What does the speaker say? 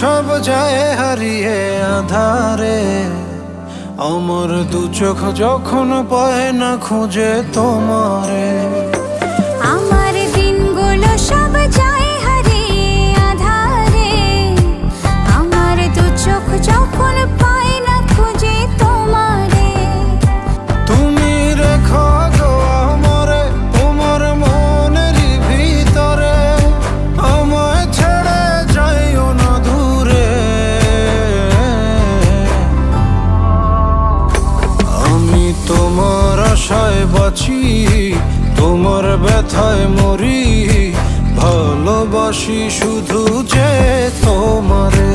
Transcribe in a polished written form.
সব যায় হারিয়ে আধারে, আমার দু চোখ যখন পায় না খুঁজে তোমারে। আমার দিনগুলো সব যায় হারিয়ে আঁধারে, আমার দু চোখ যখন পায় না খুঁজে তোমারে। তুমি রেখো গো আমারে তোমার মনের ভিতরে, আমায় ছেড়ে যাইও না দূরে। আমি তোমার আশায় বাঁচি, তোমার ব্যথায় মরি, ভালোবাসি শুধু যে তোমারে।